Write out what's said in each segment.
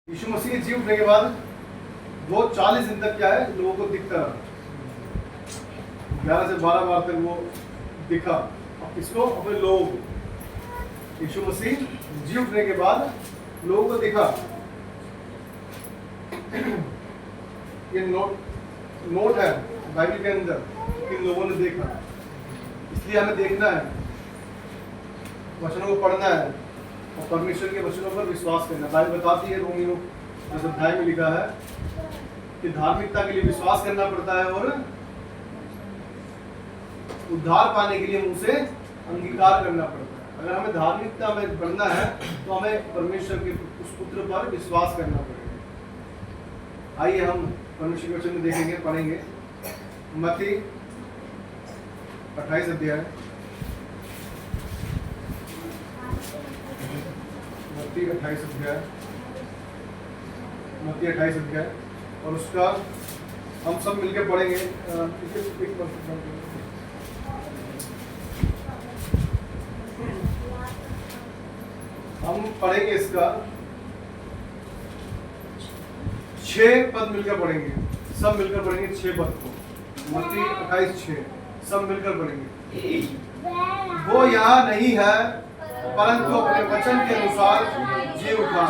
यीशु मसीह के जी उठने के बाद वो 40 दिन तक क्या है लोगों को दिखता रहा। 11 से 12 बार तक वो दिखा। अब किसको? अपने लोगों को। यीशु मसीह जी उठने के बाद लोगों को दिखा। ये नोट है बाइबल के अंदर कि लोगों ने देखा, इसलिए हमें देखना है, वचनों को पढ़ना है और परमेश्वर के वचनों पर विश्वास करना। बाइबल बताती है रोमियो 10 अध्याय में लिखा है कि धार्मिकता के लिए विश्वास करना पड़ता है और उद्धार पाने के लिए मुंह से अंगीकार करना पड़ता है। अगर हमें धार्मिकता में बढ़ना है तो हमें परमेश्वर के उस पुत्र पर विश्वास करना पड़ेगा। आइए हम परमेश्वर के वचन में देखेंगे, पढ़ेंगे। मत्ती 28 अध्याय, मत्ती 28 अध्याय, मत्ती 28 अध्याय और उसका हम सब मिलकर पढ़ेंगे। हम पढ़ेंगे इसका 6 पद मिलकर पढ़ेंगे, सब मिलकर पढ़ेंगे 6 पद को। मत्ती 28:6 सब मिलकर पढ़ेंगे। वो यहाँ नहीं है परंतु अपने वचन के अनुसार जी उठा।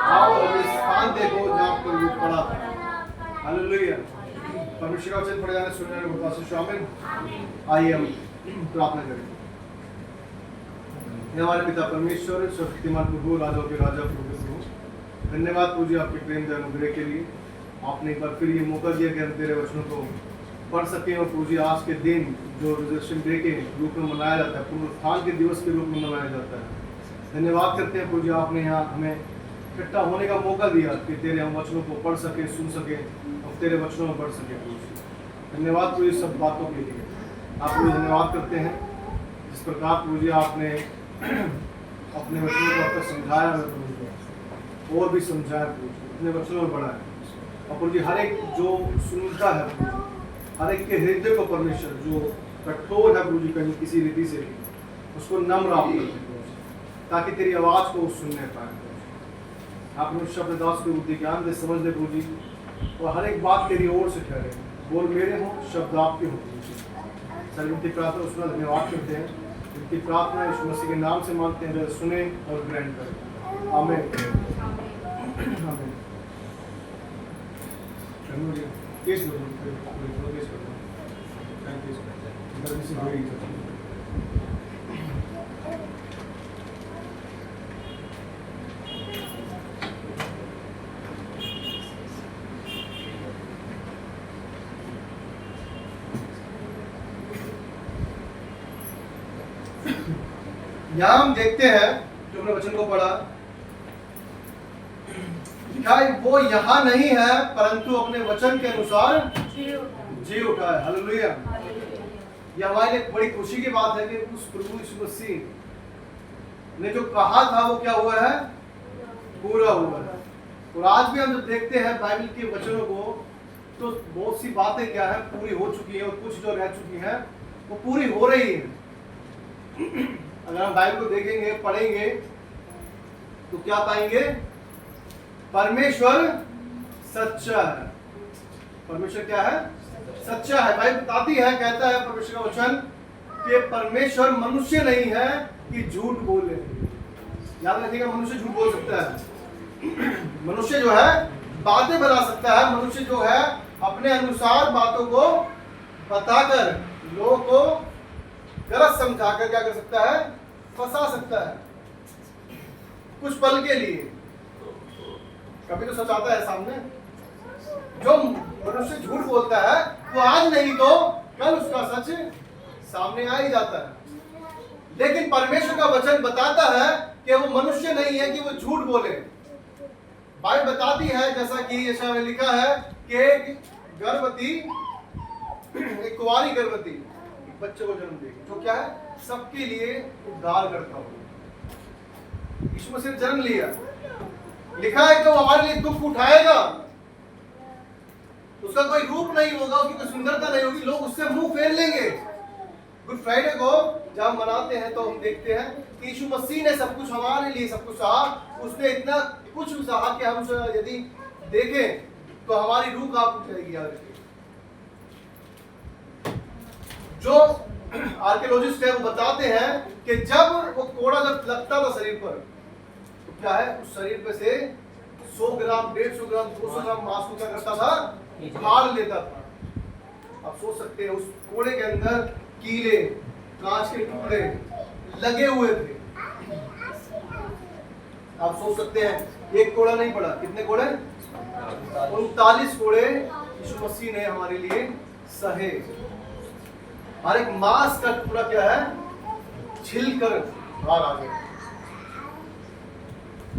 आओ अब इस स्थान देखो जहाँ पर ये पड़ा था। हालेलुया। परमेश्वर का वचन पढ़े जाने सुनने में बहुत आशीष। आमीन। आइए हम प्रार्थना करें। हे हमारे पिता परमेश्वर, सर्वशक्तिमान प्रभु, राजाओं के राजा, प्रभु के प्रभु, धन्यवाद प्रभु जी आपके प्रेम दया अनुग्रह के लिए। आपने एक बार फिर ये मौका दिया कि हम तेरे वचनों को पढ़ सकें और प्रभु जी आज के दिन जो रिजर्वेशन डे के रूप में मनाया जाता है, पुनरुत्थान के दिवस के रूप में मनाया जाता है, धन्यवाद करते हैं प्रभु जी आपने यहाँ हमें इकट्ठा होने का मौका दिया कि तेरे हम वचनों को पढ़ सके, सुन सके और तेरे वचनों में बढ़ सके। प्रभु जी धन्यवाद प्रभु जी सब बातों के लिए। आपको धन्यवाद करते हैं जिस प्रकार प्रभु जी आपने अपने वचनों को अब तक समझाया है प्रभु जी, और भी समझाया प्रभु जी, अपने वचनों में बढ़ाया। और प्रभु जी हर एक जो सुनता है, हर एक के हृदय को परमेश्वर जो कठोर है प्रभु जी कहीं किसी रीति से भी, उसको नम्र आप करते ताकि तेरी आवाज़ को सुनने पाए। आपने शब्द दास को बुद्धि ज्ञान दे, समझ दे प्रभु जी, और हर एक बात तेरी ओर से ठहरे। बोल मेरे हों, शब्द आपके हों प्रभु जी। सर इनकी प्रार्थना उसमें धन्यवाद करते हैं। इनकी प्रार्थना यीशु मसीह के नाम से मांगते हैं, सुने और ग्रहण करें। आमीन। आमीन। केस लो, केस करो। Thank you. गर्मी से हुई यहाँ हम देखते हैं जो हमने वचन को पढ़ा, लिखा है वो यहाँ नहीं है परंतु अपने वचन के अनुसार जी उठा है। हालेलुया। यह हमारे लिए बड़ी खुशी की बात है कि उस प्रभु यीशु मसीह ने जो कहा था वो क्या हुआ है, पूरा हुआ है। और आज भी हम जब देखते हैं बाइबल के वचनों को तो बहुत सी बातें क्या है पूरी हो चुकी हैं और कुछ जो रह चुकी हैं वो पूरी हो रही है। अगर हम बाइबल को देखेंगे, पढ़ेंगे तो क्या पाएंगे? परमेश्वर सच्चा है। परमेश्वर क्या है? सच्चा है। बाइबल बताती है, कहता है परमेश्वर का वचन कि परमेश्वर मनुष्य नहीं है कि झूठ बोले। याद रखिएगा, मनुष्य झूठ बोल सकता है। मनुष्य जो है बातें बना सकता है। मनुष्य जो है अपने अनुसार बातों को बताकर लोगों को गलत समझाकर क्या कर सकता है? फंसा सकता है कुछ पल के लिए। कभी तो सच आता है सामने। जो मनुष्य झूठ बोलता है वो आज नहीं तो कल उसका सच सामने आ ही जाता है। लेकिन परमेश्वर का वचन बताता है कि वो मनुष्य नहीं है कि वो झूठ बोले। बाइबल बताती है, जैसा कि यशायाह में लिखा है कि एक गर्भवती, एक कुंवारी गर्भवती बच्चे को जन्म देगी जो क्या है सबके लिए उद्धार करता हो। यीशु मसीह ने जन्म लिया, लिखा है कि वो हमारे लिए दुख उठाएगा। उसका कोई रूप नहीं होगा, उसकी कोई सुंदरता नहीं होगी, लोग उससे मुंह फेर लेंगे। गुड फ्राइडे को जब हम मनाते हैं तो हम देखते हैं कि यीशु मसीह ने सब कुछ हमारे लिए सब कुछ सहा। उसने इतना कुछ भी सहा के हम यदि देखें तो हमारी रूह कांप उठेगी। याद रखिए, जो आर्कियोलॉजिस्ट है वो बताते हैं कि जब वो कोड़ा जब लगता था शरीर पर तो क्या है, उस शरीर पे से 100 ग्राम 150 ग्राम 200 ग्राम मांस को क्या करता था, फाड़ लेता था। आप सोच सकते हैं उस कोड़े के अंदर कीले, कांच के टुकड़े लगे हुए थे। आप सोच सकते हैं एक कोड़ा नहीं पड़ा, कितने कोड़े, 39 कोड़े यीशु मसीह ने हमारे लिए सहे। हर एक मांस का टुकड़ा क्या है, छिलकर बाहर आ गया।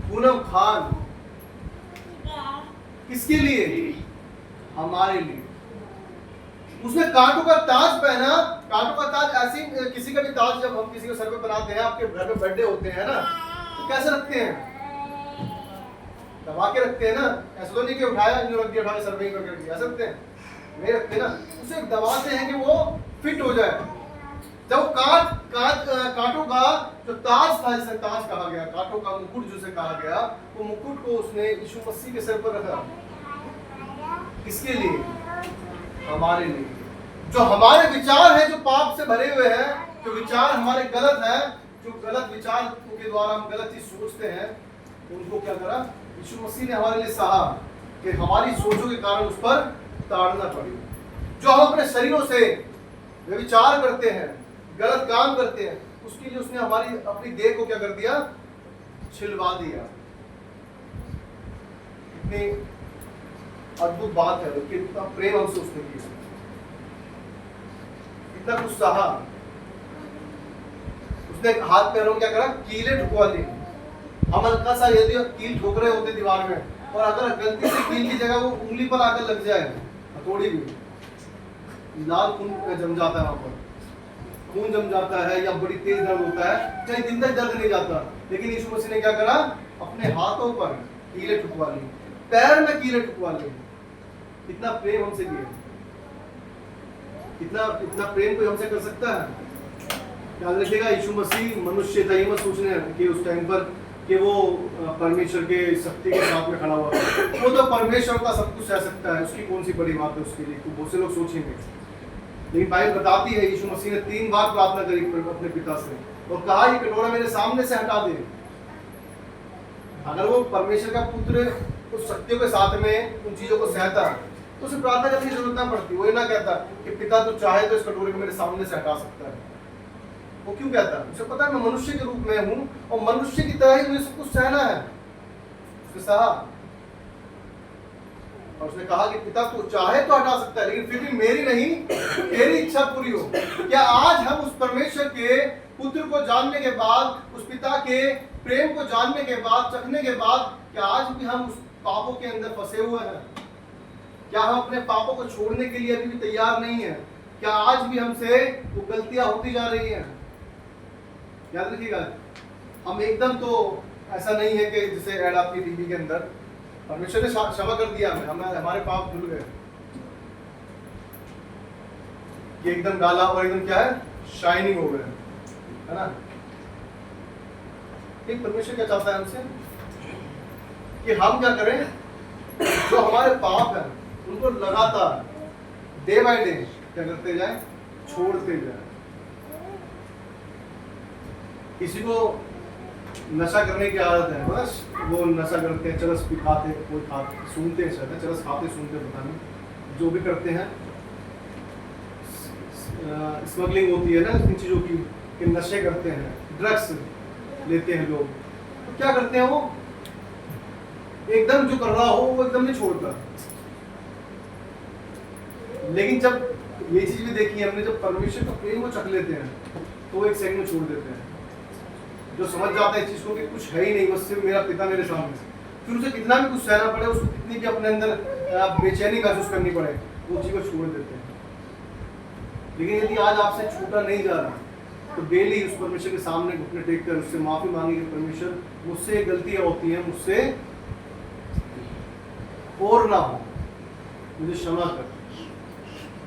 पूनम खान किसके लिए, हमारे लिए। उसने कांटों का ताज पहना। कांटों का ताज ऐसे किसी का भी ताज जब हम किसी को सर पे बनाते हैं, आपके घर में बर्थडे होते हैं ना, तो कैसे रखते हैं, दबा के रखते हैं ना। ऐसा तो नहीं कि उठाया रख दिया, उठा के सर पे रख दिया, ऐसे रखते हैं नहीं रखते ना। उसे दबाते हैं कि वो फिट हो जाए। जब कांटों का जो ताज था, जिसे ताज कहा गया, कांटों का मुकुट जिसे कहा गया, वो मुकुट को उसने यीशु मसीह के सर पर रखा। किसके लिए, हमारे लिए। जो हमारे विचार हैं जो पाप से भरे हुए हैं, जो विचार हमारे गलत है, जो गलत विचार के द्वारा हम गलत चीज सोचते हैं, उनको क्या करा, यीशु मसीह ने हमारे लिए सहा कि हमारी सोचों के कारण उस पर ताड़ना पड़ी। जो हम अपने शरीरों से विचार करते हैं, गलत काम करते हैं, उसके लिए उसने हमारी अपनी देह को क्या कर दिया, छिलवा दिया। कितनी अद्भुत बात है, कितना प्रेम हमसे उसने किया, कितना कुछ सहा। उसने हाथ पैरों क्या करा, कीले ठुकवा दी। हम हल्का सा यदि कील ठोक रहे होते दीवार में, और अगर गलती से कील की जगह वो उंगली पर आकर लग जाए, हथौड़ी भी, लाल खून जम जाता है, वहां पर खून जम जाता है या बड़ी तेज दर्द होता है, कई दिन तक दर्द नहीं जाता। लेकिन यीशु मसीह ने क्या करा, अपने हाथों पर कीले ठुकवा ली, पैर में कीले ठुकवा ली। कितना प्रेम हमसे किया, इतना प्रेम कोई हमसे कर सकता है। याद रखिएगा, यीशु मसीह मनुष्य था, ये मत सोचने कि उस टाइम पर कि वो परमेश्वर के शक्ति के साथ में खड़ा हुआ था। वो तो परमेश्वर का सब कुछ सह सकता है, उसकी कौन सी बड़ी बात है उसके लिए, तो बहुत से लोग सोचेंगे। लेकिन बाइबल बताती है यीशु मसीह ने 3 बार प्रार्थना करी अपने पिता से और कहा, ये कटोरा मेरे सामने से हटा दे। अगर वो परमेश्वर का पुत्र उस शक्तियों के साथ में उन चीजों को सहता तो उसे प्रार्थना करने की जरूरत ना पड़ती। वो ये ना कहता कि पिता तो चाहे तो इस कटोरे को मेरे सामने से हटा सकता है। वो क्यों कहता, उसे पता है मैं मनुष्य के रूप में हूं और मनुष्य की तरह ही मुझे सब कुछ सहना है। उसने सहा और उसने कहा कि पिता तो चाहे तो हटा सकता है, लेकिन फिर भी मेरी नहीं तेरी इच्छा पूरी हो। क्या आज हम उस परमेश्वर के पुत्र को जानने के बाद, उस पिता के प्रेम को जानने के बाद, चखने के बाद, क्या आज भी हम उस पापों के अंदर फंसे हुए हैं? क्या हम अपने पापों को छोड़ने के लिए अभी भी तैयार नहीं है? क्या आज भी हमसे वो गलतियां होती जा रही हैं? याद रखिएगा, हम एकदम तो ऐसा नहीं है कि जैसे ऐड आपकी टीवी के अंदर परमेश्वर ने क्षमा कर दिया हमें, हमारे पाप धुल गए, ये एकदम डाला और एकदम क्या है, शाइनिंग हो गए, है ना। एक परमेश्वर क्या चाहता है हमसे कि हम क्या करें, जो हमारे पाप है उनको लगातार डे बाय डे क्या करते जाए, छोड़ते जाए। किसी को नशा करने की आदत है, बस वो नशा करते हैं, चरस भी खाते, कोई खाते सुनते हैं, शायद चरस खाते सुनते पता नहीं, जो भी करते हैं। स्मगलिंग होती है ना इन चीज़ों की, कि नशे करते हैं, ड्रग्स लेते हैं लोग, तो क्या करते हैं वो एकदम जो कर रहा हो वो एकदम नहीं छोड़ता। लेकिन जब ये चीज भी देखी है हमने, जब परमेश्वर का प्रेम को चख लेते हैं तो वो एक सेकंड में छोड़ देते हैं। जो समझ जाता है इस चीज को कि कुछ है ही नहीं, बस सिर्फ मेरा पिता मेरे सामने, फिर उसे कितना भी कुछ सहना पड़े, उसको कितनी भी अपने अंदर बेचैनी महसूस करनी पड़े, वो चीज को छोड़ देते हैं। लेकिन यदि आज आपसे छूटा नहीं जा रहा तो डेली उस परमेश्वर के सामने घुटने टेक कर उससे माफी मांगी कि परमेश्वर मुझसे गलतियां होती हैं, मुझसे और ना हो, मुझे क्षमा कर।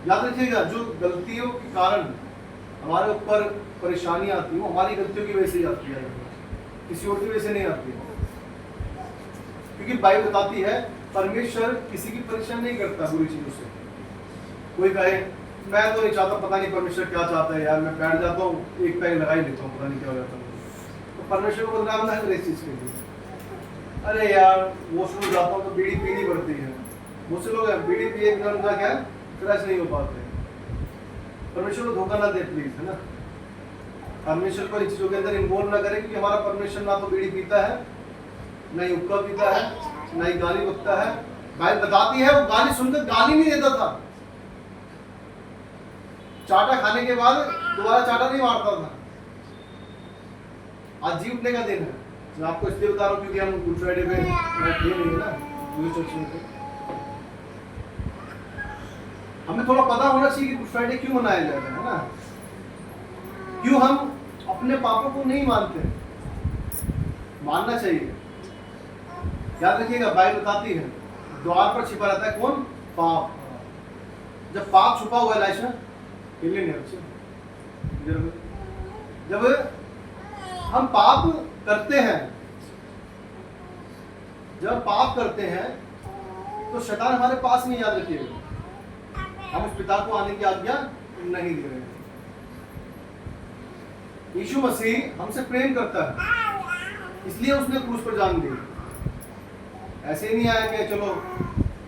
याद रखिएगा, जो गलतियों के कारण हमारे ऊपर परेशानियां आती है वो हमारी गलतियों की वजह से ही आती है, किसी और की वजह से नहीं आती है। क्योंकि बाइबल बताती है परमेश्वर किसी की परीक्षा नहीं करता बुरी चीजों से। कोई कहे मैं तो नहीं चाहता, पता नहीं परमेश्वर क्या चाहता है यार, मैं बैठ जाता हूँ एक पैर लगा ही लेता हूँ, पता नहीं क्या हो जाता है। तो परमेश्वर को बदनाम ना करे इस चीज के लिए। अरे यार वॉशरूम जाता हूँ तो बीड़ी पीनी पड़ती है, बहुत से लोग बीड़ी पिए बिना उनका क्या क्रश नहीं हो पाते। परमेश्वर को धोखा ना दे प्लीज, है ना। परमेश्वर को इन चीजों के अंदर इन्वॉल्व ना करें, क्योंकि हमारा परमेश्वर ना तो बीड़ी पीता है, ना ही हुक्का पीता है, ना ही गाली बकता है। बाइबल बताती है वो गाली सुनकर गाली नहीं देता था, चाटा खाने के बाद दोबारा चाटा नहीं मारता था। आज जी उठने का दिन है, मैं आपको इसलिए बता रहा हूँ क्योंकि हम गुड फ्राइडे पे नहीं है ना चर्च में। हमें थोड़ा पता होना चाहिए कि गुड फ्राइडे क्यों मनाया जाता है ना, क्यों हम अपने पापों को नहीं मानते। मानना चाहिए। याद रखिएगा बाइबल बताती है द्वार पर छिपा रहता है कौन? पाप। जब पाप छुपा हुआ है लाइशा जब हम पाप करते हैं, जब पाप करते हैं तो शैतान हमारे पास नहीं, याद रखिएगा। हम उस पिता को आने की आज्ञा नहीं दे रहे हैं। यीशु मसीह हमसे प्रेम करता है, इसलिए उसने क्रूस पर जान दी। ऐसे ही नहीं आया कि चलो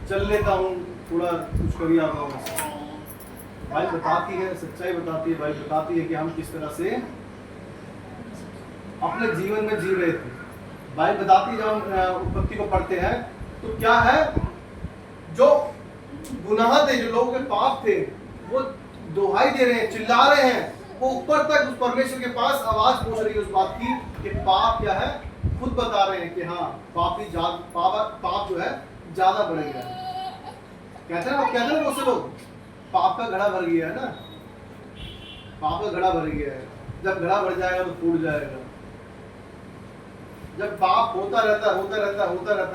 चल लेता हूँ, थोड़ा कुछ कर ही आता हूँ। बाइबल बताती है, सच्चाई बताती है, बाइबल बताती है कि हम किस तरह से अपने जीवन में जी रहे थे। बाइबल बताती है जब हम उत्पत्ति को पढ़ते हैं तो क्या है, जो गुनाह थे, जो लोगों के पाप थे, वो दुहाई दे रहे हैं, चिल्ला रहे हैं, वो ऊपर तक उस परमेश्वर के पास आवाज पहुंच रही है उस बात की कि पाप क्या है, खुद बता रहे हैं कि हाँ पाप जो है ज्यादा बढ़ गया है। कहते हैं बहुत से लोग पाप का घड़ा भर गया है ना, पाप का घड़ा भर गया है। जब घड़ा भर जाएगा तो फूट जाएगा। जब पाप होता रहता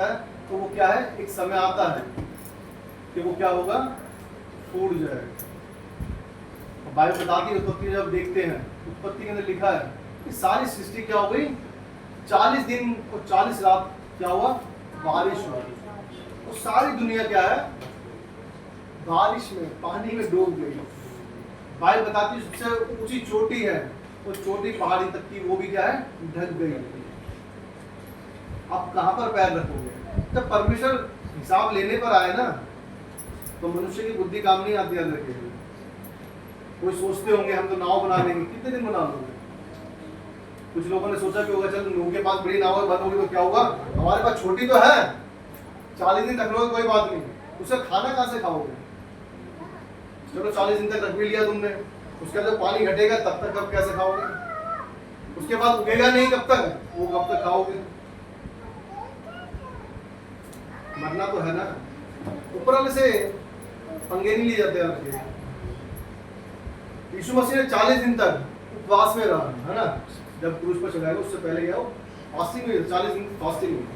है तो वो क्या है, एक समय आता है कि वो क्या होगा, फूट जाएगा। बाइबल बताती है उत्पत्ति जब देखते हैं, उत्पत्ति के अंदर लिखा है कि सारी सृष्टि क्या हो गई, 40 दिन और 40 रात क्या हुआ, बारिश हुई। तो सारी दुनिया क्या है, बारिश में, पानी में डूब गई। बाइबल बताती है सबसे ऊंची चोटी है, वो चोटी पहाड़ी तक की, वो भी क्या है, ढक गई। अब कहां पर पैर रखोगे? जब परमेश्वर हिसाब लेने पर आए ना, तो मनुष्य की बुद्धि काम नहीं आती। याद रखिए, कोई सोचते होंगे हम तो नाव बना लेंगे, कितने दिन बना लोगे? कुछ लोगों ने सोचा कि होगा चल नूह के पास बड़ी नाव बंद होगी तो क्या होगा, हमारे पास छोटी तो है, 40 दिन रख लोगे कोई बात नहीं, उसे खाना कहां से खाओगे? चलो 40 दिन तक रख भी लिया तुमने, उसके बाद जब पानी घटेगा तब तक कब कैसे खाओगे? उसके बाद उगेगा नहीं कब तक, वो कब तक खाओगे? मरना तो है ना। ऊपर वाले से पंगे नहीं लिए जाते यार। यीशु मसीह ने 40 दिन तक उपवास में रहा, है ना। जब क्रूस पर चढ़ाया उससे पहले क्या हो, फास्टिंग में, 40 दिन फास्टिंग में।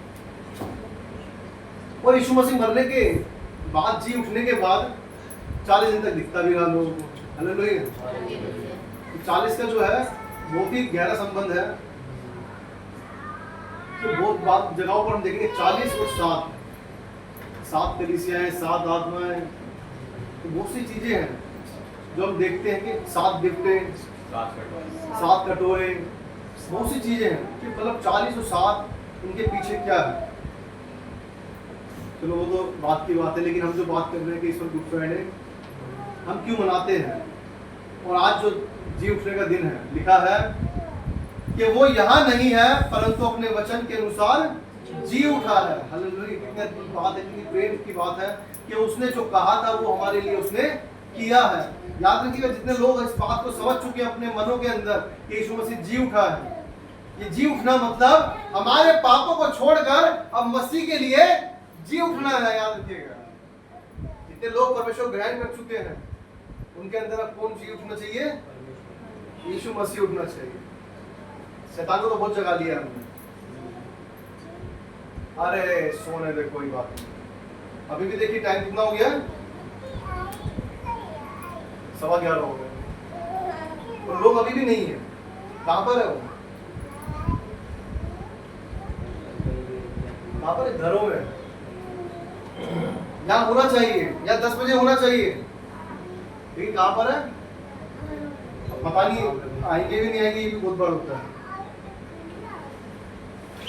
और यीशु मसीह मरने के बाद, जी उठने के बाद 40 दिन तक दिखता भी रहा लोगों को। हालेलुया। 40 का जो है बहुत ही गहरा संबंध है। तो बहुत बात जगहों पर हम देखेंगे 40 और 7 कलीसियां हैं, 7 आत्माएं, तो बहुत सी चीजें हैं जो हम देखते हैं कि 7 गिफ्टें, 7 कटोरे, बहुत सी चीजें हैं कि मतलब 40 और 7 उनके पीछे क्या है। चलो वो तो बात की बात है, लेकिन हम जो बात कर रहे हैं कि इस पर गुड फ्राइडे हम क्यों मनाते हैं, और आज जो जी उठने का दिन है, लिखा है कि वो यहाँ नहीं है परंतु अपने वचन के अनुसार जी उठा है। हालेलुया। कितनी बात है, कितनी प्रेम की बात है कि उसने जो कहा था वो हमारे लिए उसने किया है। याद रखिएगा, जितने लोग इस बात को समझ चुके हैं अपने मनों के अंदर कि यीशु मसीह जी उठा है, ये जी उठना मतलब हमारे पापों को छोड़कर अब मसीह के लिए जी उठना है। याद रखिएगा, जितने लोग परमेश्वर ग्रहण कर चुके हैं उनके अंदर अब कौन जी उठना चाहिए, यीशु मसीह उठना चाहिए। शैतान को तो बहुत जगा लिया हमने। अरे सोने दे, कोई बात नहीं। अभी भी देखिए टाइम कितना हो गया, 11:15 हो गए, और लोग अभी भी नहीं है। कहां पर है वो, कहाँ पर है? घरों में, यहाँ होना चाहिए, या 10 बजे होना चाहिए, लेकिन कहाँ पर है पता नहीं, आएंगे भी नहीं आएंगे, ये भी बहुत बड़ा होता है।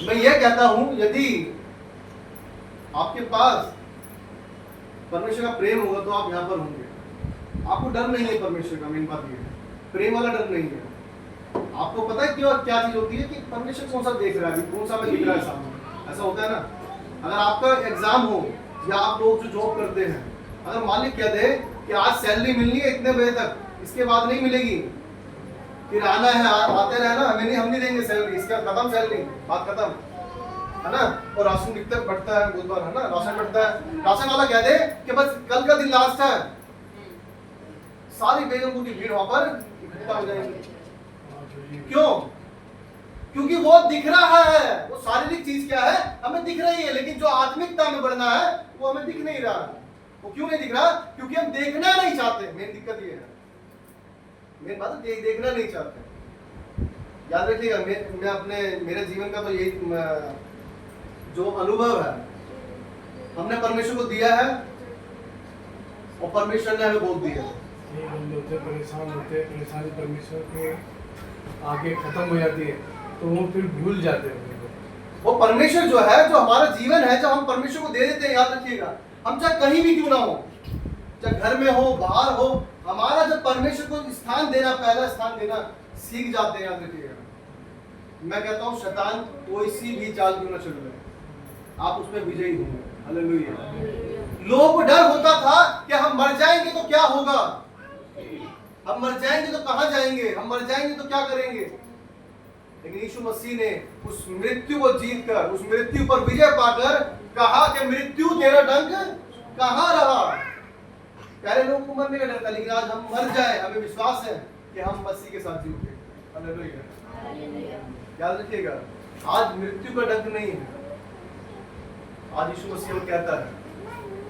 मैं ये कहता हूं, यदि आपके पास परमेश्वर का प्रेम होगा तो आप यहाँ पर होंगे। आपको डर नहीं है परमेश्वर का, मेन बात ये है, प्रेम वाला डर नहीं है। आपको पता है क्यों, क्या चीज होती है कि परमेश्वर कौन सा देख रहा है, कौन सा में दिख रहा है सामने, ऐसा होता है ना। अगर आपका एग्जाम हो, या आप लोग जो जॉब करते हैं, अगर मालिक कह दे कि आज सैलरी मिलनी है इतने बजे तक, इसके बाद नहीं मिलेगी, फिर आना है, आते रहना, हम नहीं देंगे सैलरी, इसका खत्म सैलरी, बात खत्म, है ना। और राशन कितना बढ़ता है, बहुत बार है ना, राशन बढ़ता है, राशन वाला कह दे कि बस कल का दिन लास्ट है, सारी बेगमपुर की भीड़ वहां पर इकट्ठा हो जाएगी। क्यों? क्योंकि वो दिख रहा है, वो शारीरिक चीज क्या है, हमें दिख रही है, लेकिन जो आत्मिकता में बढ़ना है वो हमें दिख नहीं रहा। वो क्यों नहीं दिख रहा? क्योंकि हम देखना नहीं चाहते। मेन दिक्कत ये है, मेन बात है देखना नहीं चाहते। याद रखिएगा, मैं अपने मेरे जीवन का तो यही जो अनुभव है, हमने परमेश्वर को दिया है और परमेश्वर ने हमें बोल दिया। परेशान होते, परेशानी परमेश्वर के आगे खत्म हो जाती है, तो वो फिर भूल जाते हैं। वो परमेश्वर जो है, जो हमारा जीवन है, जब हम परमेश्वर को दे देते हैं, याद रखिएगा, हम चाहे कहीं भी क्यों ना हो, चाहे घर में हो, बाहर हो, हमारा जब परमेश्वर को स्थान देना, पहला स्थान देना सीख जाते हैं, याद रखिएगा। मैं कहता हूँ शैतान कोई सी भी चाल क्यों ना चल रहे, आप उसमें विजयी होंगे। हालेलुया। लोगों को डर होता था कि हम मर जाएंगे तो क्या होगा, हम मर जाएंगे तो कहां जाएंगे, हम मर जाएंगे तो क्या करेंगे। लेकिन यीशु मसीह ने उस मृत्यु को जीतकर, उस मृत्यु पर विजय पाकर कहा कि मृत्यु तेरा डंक कहां रहा। पहले लोगों को मरने का डर था, लेकिन आज हम मर जाए, हमें विश्वास है कि हम मसीह के साथ जीते। हालेलुया। याद रखिएगा, आज मृत्यु का डंक नहीं है, आज यीशु मसीह को कहता है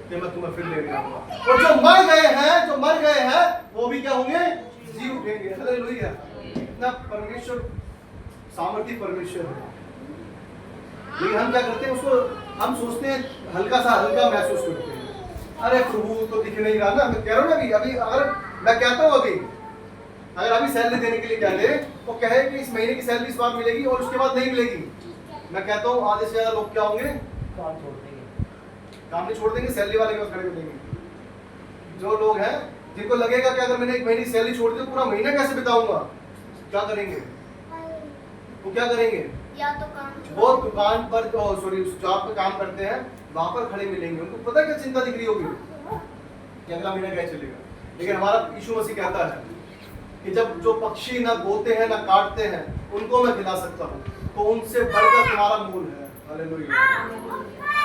कि मैं तुम्हें फिर लेने आऊंगा। और जो मर गए हैं वो भी क्या होंगे, जी उठेंगे। हालेलुया। इतना परमेश्वर सामर्थी परमेश्वर है, लेकिन हम क्या करते हैं, उसको हम सोचते हैं हल्का महसूस करते हैं। अरे प्रभु तो दिख नहीं रहा ना, मैं कह रहा हूँ ना, अभी अगर मैं कहता हूँ अगर अभी सैलरी देने के लिए कह दे तो कहे कि इस महीने की सैलरी इस बार मिलेगी और उसके बाद नहीं मिलेगी, मैं कहता हूँ आधे से ज्यादा लोग क्या होंगे, काम नहीं छोड़ देंगे, सैलरी वाले के पास खड़े हो जाएंगे। जो लोग हैं जिनको लगेगा कि अगर मैंने एक महीने की सैलरी छोड़ दी तो पूरा महीना कैसे बिताऊंगा, क्या करेंगे, वो क्या करेंगे, या तो काम वो दुकान पर जॉब पे काम करते हैं, वहां पर खड़े मिलेंगे, उनको पता क्या चिंता दिख रही होगी कि अगला महीना क्या चलेगा। लेकिन हमारा यीशु मसीह कहता है कि जब जो पक्षी ना बोते हैं ना काटते हैं उनको मैं खिला सकता हूँ, तो उनसे बढ़कर तुम्हारा मूल है। हालेलुया।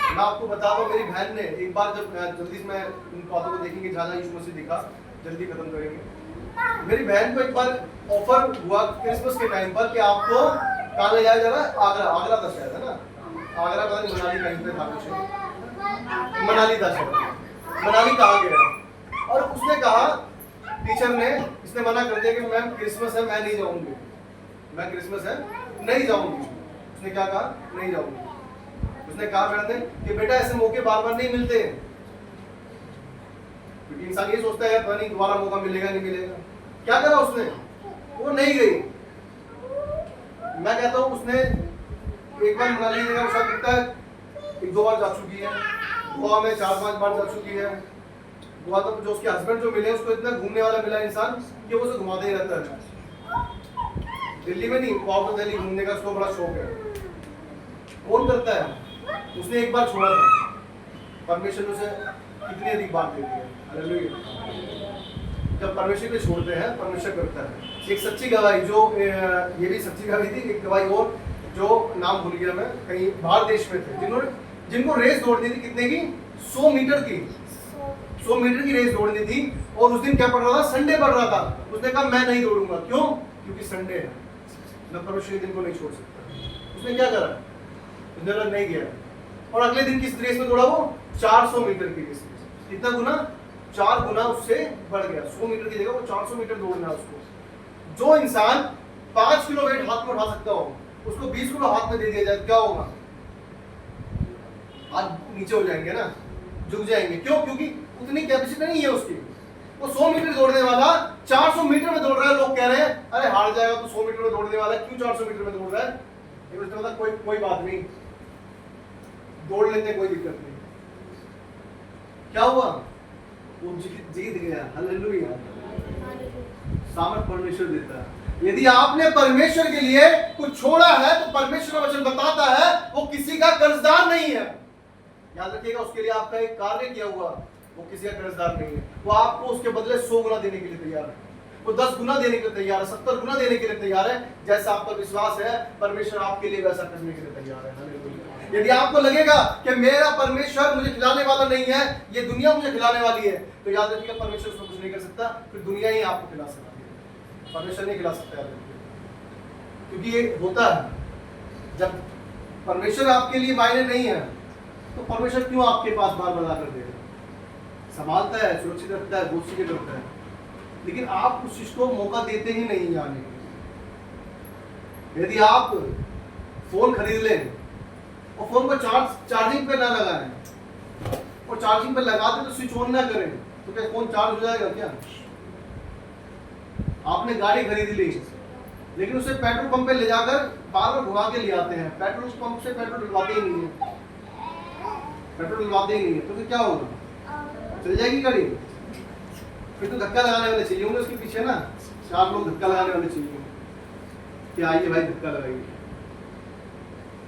मैं आपको बता दूं, मेरी बहन ने एक बार, जब जल्दी से मैं इन बातों को देखेंगे जहाँ यीशु मसीह दिखा, जल्दी खत्म करेंगे। मेरी बहन को एक बार ऑफर हुआ क्रिसमस के टाइम पर कि आपको कहाँ ले जाया जा रहा है, आगरा था शायद, है ना, आगरा पता नहीं, मनाली कहीं पे था कुछ, मनाली था शायद, मनाली कहा गया। और उसने कहा, टीचर ने, इसने मना कर दिया कि मैम क्रिसमस है, मैं नहीं जाऊंगी, मैं क्रिसमस है नहीं जाऊंगी। उसने क्या कहा, नहीं जाऊंगी। उसने कहा मैडम ने कि बेटा ऐसे मौके बार बार नहीं मिलते, क्योंकि इंसान ये सोचता है पता नहीं दोबारा मौका मिलेगा नहीं मिलेगा। क्या करा उसने, वो नहीं गई। मैं कहता हूँ उसने एक बार मनाली जगह शायद दिखता है 1-2 बार जा चुकी है, गोवा में 4-5 बार जा चुकी है। गोवा तो जो उसके हस्बैंड जो मिले उसको इतना घूमने वाला मिला इंसान कि वो उसे घुमाते ही रहता है। दिल्ली में नहीं, आउट ऑफ दिल्ली घूमने का उसको बड़ा शौक है। कौन करता है, उसने एक बार छोड़ा था, परमेश्वर ने उसे कितनी अधिक बात देती है। हालेलुया। जब परमेश्वर को छोड़ते हैं, परमेश्वर करता है। एक सच्ची गवाही, जो ये भी सच्ची गवाही थी, एक गवाही और जो नाम भूल गया मैं, कहीं बाहर देश में थे, जिनको रेस दौड़नी थी, कितने की, 100 मीटर की, 100 मीटर की रेस दौड़नी थी। और उस दिन क्या पड़ रहा था, संडे पड़ रहा था। उसने कहा मैं नहीं दौड़ूंगा। क्यों? क्योंकि संडे है, मैं परमेश्वर के दिन को नहीं छोड़ सकता। उसने क्या करा, उसने नहीं गया। और अगले दिन किस रेस में दौड़ा वो, 400 मीटर की रेस। कितना गुना, 4 गुना उससे बढ़ गया। 100 मीटर की जगह वो 400 मीटर दौड़ना है उसको। जो इंसान 5 किलो वेट हाथ में उठा सकता हो, उसको 20 किलो हाथ में दे दिया जाए, क्या होगा, आज नीचे हो जाएंगे ना, झुक जाएंगे। क्यों? क्योंकि उतनी कैपेसिटी नहीं है उसकी। वो 100 मीटर दौड़ने वाला 400 मीटर में दौड़ रहा है। लोग कह रहे हैं अरे हार जाएगा तो 100 मीटर में दौड़ने वाला है, क्यों 400 मीटर में दौड़ रहा है? ये मुझे पता कोई बात नहीं, दौड़ लेते कोई दिक्कत नहीं। क्या हुआ? वो जीत गया। हालेलुया। सामर्थ परमेश्वर देता है। यदि आपने परमेश्वर के लिए कुछ छोड़ा है तो परमेश्वर का वचन बताता है वो किसी का कर्जदार नहीं है। याद रखिएगा, उसके लिए आपका एक कार्य किया हुआ, वो किसी का कर्जदार नहीं है। वो आपको उसके बदले 100 गुना देने के लिए तैयार है, वो 10 गुना देने के लिए तैयार है, 70 गुना देने के लिए तैयार है। जैसा आपका विश्वास है परमेश्वर आपके लिए वैसा करने के लिए तैयार है। हालेलुया। यदि आपको लगेगा कि मेरा परमेश्वर मुझे खिलाने वाला नहीं है, ये दुनिया मुझे खिलाने वाली है, तो याद रखिएगा परमेश्वर उसमें कुछ नहीं कर सकता, फिर दुनिया ही आपको खिला सकती है, परमेश्वर नहीं खिला सकता। याद रखिए, क्योंकि ये होता है जब परमेश्वर आपके लिए मायने नहीं है तो परमेश्वर क्यों आपके पास बार बार आकर देगा? संभालता है, सुरक्षित रखता है, बहुत चीजें करता है, लेकिन आप उस चीज को मौका देते ही नहीं जाने के लिए। यदि आप फोन खरीद लें और फोन को चार्जिंग पे ना लगाएं और चार्जिंग पे लगाते तो स्विच ऑन ना करें, तो क्या फोन चार्ज हो जाएगा क्या? आपने गाड़ी खरीद ली लेकिन उसे पेट्रोल पंप पे ले जाकर बार बार घुमा के ले आते हैं, पेट्रोल पंप से पेट्रोल डलवाते ही नहीं है, पेट्रोल डलवाते ही नहीं है, तो फिर क्या होगा? चल जाएगी गाड़ी? फिर तो धक्का लगाने वाले चाहिए होंगे उसके पीछे ना, 4 लोग धक्का लगाने वाले चाहिए होंगे कि आइए भाई धक्का लगाइए।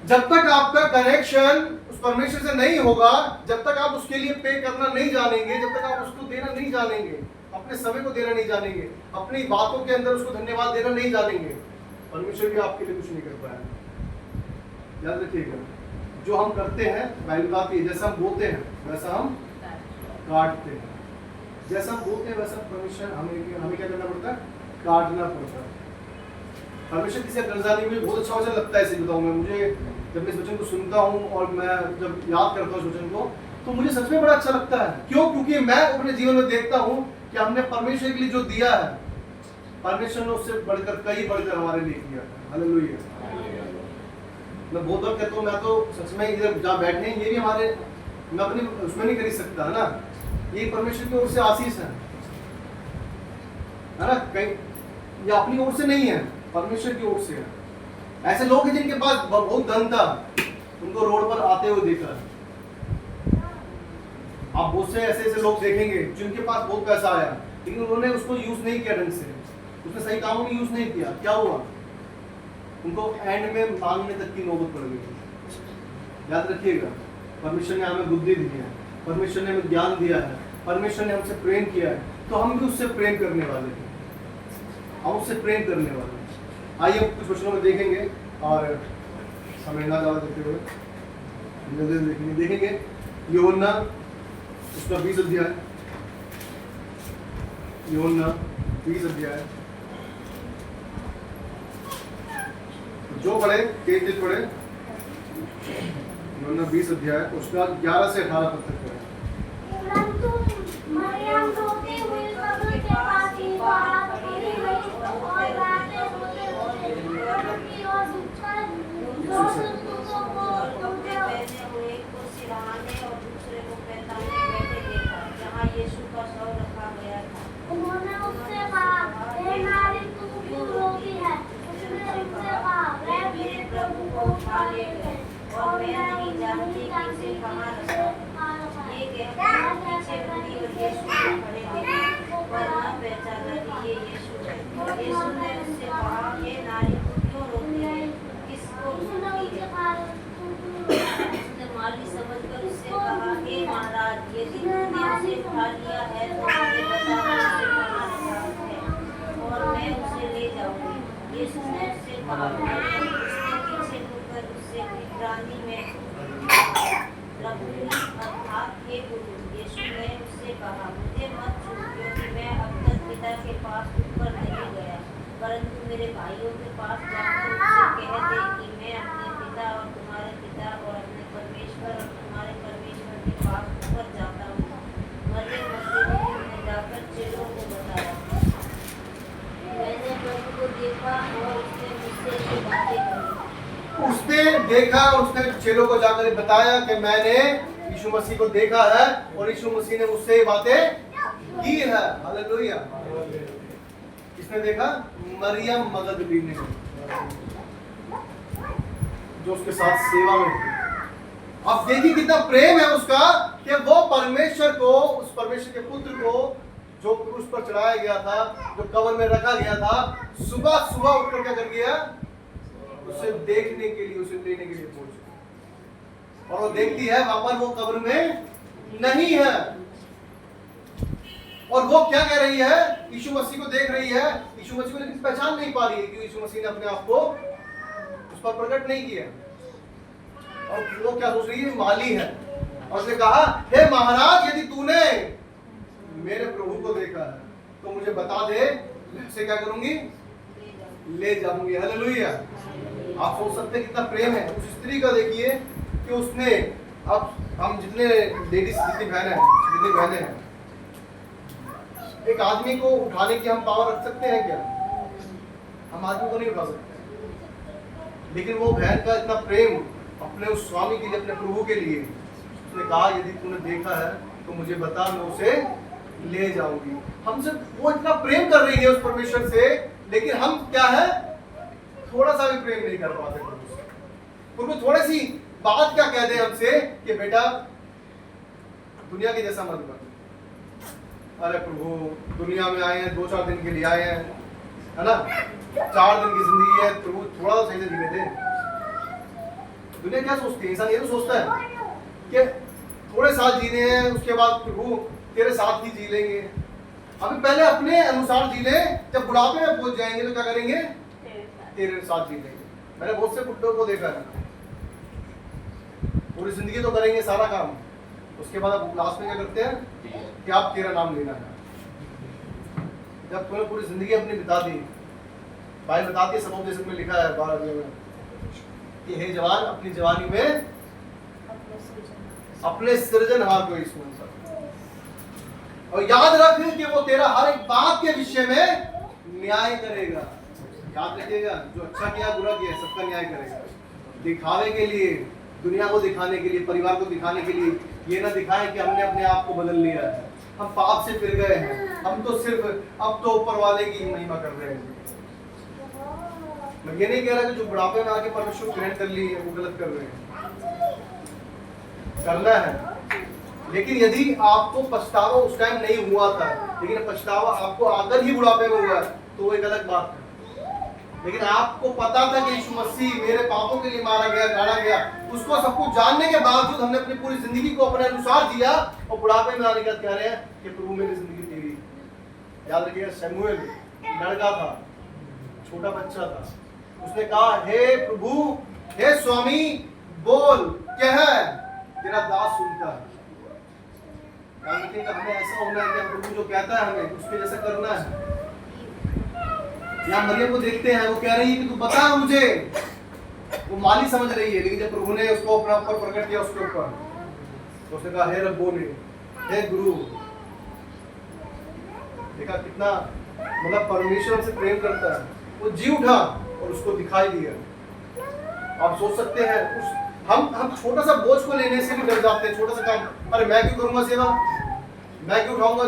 जब तक आपका कनेक्शन उस परमेश्वर से नहीं होगा, जब तक आप उसके लिए पे करना नहीं जानेंगे, जब तक आप उसको देना नहीं जानेंगे, अपने समय को देना नहीं जानेंगे, अपनी बातों के अंदर उसको धन्यवाद देना नहीं जानेंगे, परमेश्वर भी आपके लिए कुछ नहीं कर पाएगा। याद रखिएगा, जो हम करते हैं बाइबल बताती है, जैसा हम बोते हैं वैसा हम काटते हैं, जैसा हम बोते हैं वैसा परमेश्वर हमें क्या करना पड़ता है? काटना पड़ता है। परमेश्वर किसी का कर्जा नहीं। मुझे बहुत अच्छा वचन लगता है, इसे बताऊं मैं, मुझे जब मैं इस वचन को सुनता हूं और मैं जब याद करता हूं इस वचन को, तो मुझे सच में बड़ा अच्छा लगता है। क्यों? क्योंकि मैं अपने जीवन में देखता हूं कि हमने परमेश्वर के लिए जो दिया है, परमेश्वर ने उससे बढ़कर कई बढ़कर हमारे लिए किया है। हालेलुया। मैं बहुत बार कहता हूँ, मैं तो सच में इधर जहाँ बैठे हैं ये भी हमारे, मैं अपनी उसमें नहीं खरीद सकता है ना, ये परमेश्वर की ओर से आशीष है ना, कहीं ये अपनी ओर से नहीं है, परमेश्वर की ओर से है। ऐसे लोग हैं जिनके पास बहुत धन था, उनको रोड पर आते हुए देखा। आप बहुत से ऐसे लोग देखेंगे जिनके पास बहुत पैसा आया लेकिन उन्होंने उसको यूज नहीं किया ढंग से, उसने सही कामों में यूज नहीं किया। क्या हुआ? उनको एंड में मांगने तक की नौबत पड़ गई। याद रखिएगा, परमेश्वर ने हमें बुद्धि दी है, परमेश्वर ने हमें ज्ञान दिया है, परमेश्वर ने हमसे प्रेम किया है, तो हम भी उससे प्रेम करने वाले हैं, हम उससे प्रेम करने वाले हैं। आइए हम कुछ वचनों में देखेंगे और समय ना ज़्यादा देते हुए देखेंगे यूहन्ना उसका 20 अध्याय, यूहन्ना 20 अध्याय, जो पढ़े तेज पढ़े, यूहन्ना 20 अध्याय उसका 11 से 18 पद तक पढ़े। परंतु मरियम रोते हुए कब्र के पास ही बात खड़ी रही और रातें रोते-रोते की ओर झुककर दो सुरतों को कपड़े पहने हुए को सिरहाने और दूसरे को पैताने बैठे देखा, जहाँ यीशु का शव रखा गया था। उन्होंने उससे कहा, हे नारी तू क्यों रोती है? उसने उनसे कहा, वे मेरे प्रभु को उठा ले गए और मैं नहीं जानती कि इसे कहाँ रखा। ये कहकर पीछे मुड़ी और यीशु को खड़े देखे पर न पहचाना कि ये यीशु है। यीशु ने उससे कहा, हे नारी तू क्यों रोती है? किसको ढूंढती है? उसने माली समझकर उससे कहा, हे महाराज, यदि तुमने उसे उठा लिया है तो मुझे बताओ उसे कहाँ रखा है और मैं उसे ले जाऊंगी। यीशु ने उससे कहा, उसने पीछे मुड़कर उससे इब्रानी में रब्बुनी अर्थात हे गुरु। यीशु ने उससे कहा, मुझे मत छू, क्योंकि मैं अब तक पिता के पास ऊपर नहीं गया, परंतु मेरे भाइयों के पास जाकर उनसे कह दे कि मैं अपने पिता और तुम्हारे पिता और अपने परमेश्वर और तुम्हारे परमेश्वर के पास ऊपर जाता हूँ। मरियम मगदलीनी ने जाकर चेलों को बताया, मैंने प्रभु को देखा और उसने मुझसे ये बातें कही। उसने देखा, उसने चेलों को जाकर बताया कि मैंने यीशु मसीह को देखा है और यीशु मसीह ने मुझसे ये बातें की है। हालेलुया। किसने देखा? मरियम मगदलीनी ने, जो उसके साथ सेवा में थी। अब देखिए कितना प्रेम है उसका कि वो परमेश्वर को, उस परमेश्वर के पुत्र को जो क्रूस पर चढ़ाया गया था, जो कब्र में रखा गया था, सुबह सुबह उठकर क्या कर गया? उसे देखने के लिए, उसे लेने के लिए पहुंच। और वो देखती है वहां पर वो कब्र में नहीं है। और वो क्या कह रही है? यीशु मसीह को देख रही है, यीशु मसीह को लेकिन पहचान नहीं पा रही है, क्योंकि यीशु मसीह ने अपने आप को उस पर प्रकट नहीं किया। और वो क्या सोच रही है? माली है। और उसने कहा, हे महाराज, यदि तूने मेरे प्रभु को देखा है तो मुझे बता दे, मैं उसे क्या करूंगी? ले जाऊंगी। हालेलुया। आप सोच सकते हैं कितना प्रेम है उस स्त्री का। देखिए कि उसने, अब हम जितने लेडीज, जितनी बहनें हैं, एक आदमी को उठाने की हम पावर रख सकते हैं क्या? हम आदमी को नहीं उठा सकते। लेकिन वो बहन का इतना प्रेम अपने उस स्वामी के लिए, अपने प्रभु के लिए, उसने कहा यदि तूने देखा है तो मुझे बता, मैं उसे ले जाऊंगी। हमसे वो इतना प्रेम कर रही है उस परमेश्वर से, लेकिन हम क्या है? थोड़ा सा भी प्रेम नहीं कर पाते प्रभु से। प्रभु थोड़ी सी बात क्या कह दे हमसे कि बेटा दुनिया के जैसा मत बन। अरे प्रभु, दुनिया में आए हैं 2-4 दिन के लिए आए हैं, है ना? 4 दिन की जिंदगी है, प्रभु थोड़ा सा सही से जीने दे। दुनिया क्या सोचती है? इंसान ये तो सोचता है कि थोड़े साल जीने हैं, उसके बाद प्रभु तेरे साथ ही जी लेंगे। अभी पहले अपने अनुसार जी ले, जब बुढ़ापे में पहुंच जाएंगे तो क्या करेंगे? तेरे साथ जी लेंगे। मैंने बहुत से बुड्ढों को देखा है, पूरी जिंदगी तो करेंगे सारा काम, उसके बाद अब लास्ट में क्या करते हैं कि आप तेरा नाम लेना है। जब तूने पूरी जिंदगी अपनी बिता दी, बाइबल बताती है, समुपदेशक में लिखा है 12 में कि हे जवान, अपनी जवानी में अपने सृजनहार को स्मरण कर, और याद रख कि वो तेरा हर एक बात के विषय में न्याय करेगा। याद रखिएगा, जो अच्छा किया बुरा किया सबका न्याय करेगा। दिखावे के लिए, दुनिया को दिखाने के लिए, परिवार को दिखाने के लिए ये ना दिखाएं कि हमने अपने आप को बदल लिया है, हम पाप से फिर गए हैं, हम तो सिर्फ अब तो ऊपर वाले की महिमा कर रहे हैं। मैं ये नहीं कह रहा कि जो बुढ़ापे में आके परमेश्वर ग्रहण कर ली है वो गलत कर रहे हैं, करना है। लेकिन यदि आपको पछतावा उस टाइम नहीं हुआ था, लेकिन पछतावा आपको आकर ही बुढ़ापे में हुआ, तो वो एक अलग बात है। लेकिन आपको पता था कि यीशु मसीह मेरे पापों के लिए मारा गया, गाड़ा गया, उसको सब कुछ जानने के बावजूद हमने अपनी पूरी जिंदगी को अपने अनुसार जिया, और बुढ़ापे में आने का कह रहे हैं कि प्रभु मेरी जिंदगी तेरी। याद रखिएगा, शमूएल लड़का था, छोटा बच्चा था, उसने कहा हे प्रभु, हे स्वामी, बोल, क्या है, तेरा दास सुनता है। याद रखिएगा, हमें ऐसा होना है कि प्रभु जो कहता है हमें उसके जैसा करना है। यहाँ मरियम को देखते हैं, वो कह रही है कि तू बता मुझे। वो माली समझ रही है, लेकिन जब प्रभु ने उसको अपना ऊपर प्रकट किया उसके ऊपर, तो उसने कहा हे रब्बोनी, हे गुरु। देखा कितना मतलब परमेश्वर से प्रेम करता है। वो जी उठा और उसको दिखाई दिया। आप सोच सकते हैं उस हम छोटा सा बोझ को लेने से भी डर जाते हैं। छोटा सा काम, अरे मैं क्यों करूंगा सेवा, मैं क्यों उठाऊंगा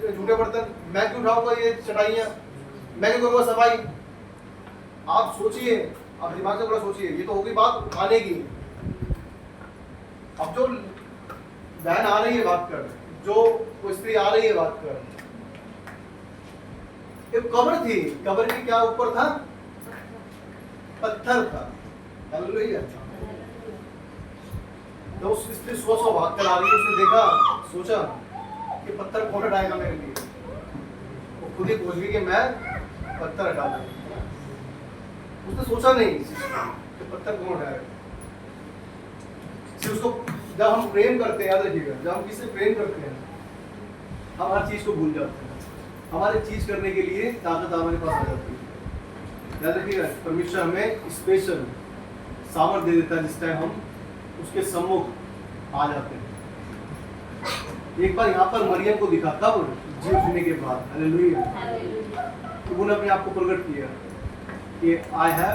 झूठे बर्तन, मैं क्यों उठाऊंगा ये चटाइयाँ, मैं क्यों करूंगा सफाई। आप सोचिए, आप दिमाग से बड़ा सोचिए, ये तो होगी बात उठाने की। अब जो बहन आ रही है बात कर, जो वो स्त्री आ रही है बात कर, एक कब्र थी, कब्र के क्या ऊपर था, पत्थर था। हालेलुया। तो उस स्त्री सो भाग कर आ रही है, उसने देखा, सोचा कि पत्थर कौन हटाएगा मेरे लिए। वो खुद ही बोल गई कि मैं पत्थर हटा दूंगा। उसने सोचा नहीं कि पत्थर कौन उठाएगा। सिर्फ उसको, जब हम प्रेम करते हैं, याद रखिएगा, जब हम किसी से प्रेम करते हैं हम हर चीज को भूल जाते हैं। हमारे चीज करने के लिए ताकत हमारे पास आ जाती है। याद रखिएगा, परमेश्वर हमें स्पेशल सामर्थ्य दे देता है जिस टाइम हम उसके सम्मुख आ जाते हैं। एक बार यहाँ पर मरियम को दिखा, कब? जी उठने के बाद। हालेलुया। तो उन्होंने अपने आप को प्रकट किया कि आई हैव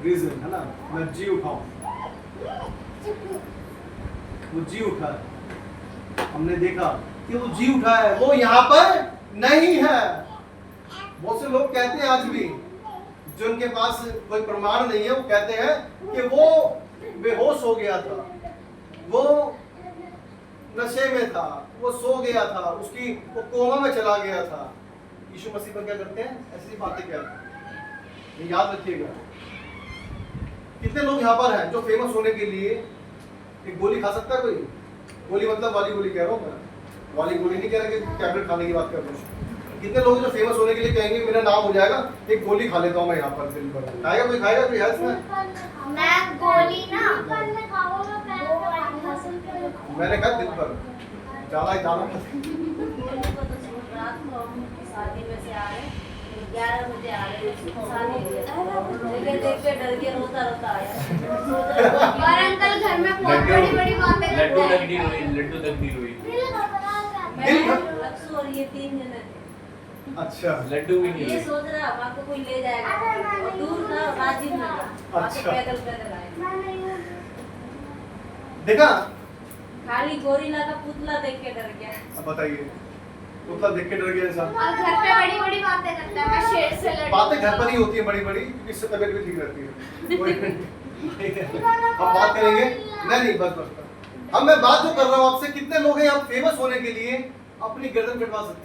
रीजन है ना, मैं जी उठाऊं, वो जी उठा है, हमने देखा कि वो जी उठा है, वो यहाँ पर नहीं है। बहुत से लोग कहते हैं आज भी, जिनके पास कोई प्रमाण नहीं है, वो कहते हैं कि वो बेहोश हो गया था, वो नशे में था, वो सो गया था, वो कोमा में चला गया था। यीशु मसीह पर क्या करते हैं? ऐसी बातें कहते हैं। ये याद रखिएगा। कितने लोग यहाँ पर हैं जो फेमस होने के लिए एक गोली खा सकता है कोई? गोली मतलब वाली गोली कह रहा हूँ मैं, वाली गोली नहीं कह रहा कि टैबलेट खाने की बात कर रहा हूँ। कितने लोग जो फेमस होने के लिए कहेंगे मेरा नाम हो जाएगा, एक गोली खा लेता हूँ मैं यहाँ पर दिन भर। खाएगा कोई? खाएगा कोई? हेल्थ में मैं गोली ना मैंने कहा दिन भर ज्यादा ही दाना गोली को तो सुन रात को हम शादी में से आ रहे 11 बजे आ रहे शादी में देख के डर के रोता रोता आया। और अंकल घर में बहुत बड़ी बड़ी बातें लड्डू करते तक नहीं रोई, लड्डू तक नहीं रोई, मैं लक्ष्य और ये 3 जने थे। अच्छा, लड्डू भी नहीं ये रोई। सोच रहा वहाँ को कोई ले जाएगा और दूर था राजीव नगर, वहाँ से अच्छा। पैदल पैदल आए। देखा? खाली गोरिल्ला का पुतला देख के डर गया। अब बताइए, पुतला देख के डर गया इंसान। और घर पे बड़ी बड़ी बातें करता है, मैं शेर से लड़ बातें घर पर ही होती है बड़ी बड़ी, इससे तबीयत भी ठीक रहती है। ठीक है, अब बात करेंगे। नहीं बस बस। अब मैं बात जो कर रहा हूँ आपसे, कितने लोग हैं आप फेमस होने के लिए अपनी गर्दन कटवा सकते हैं?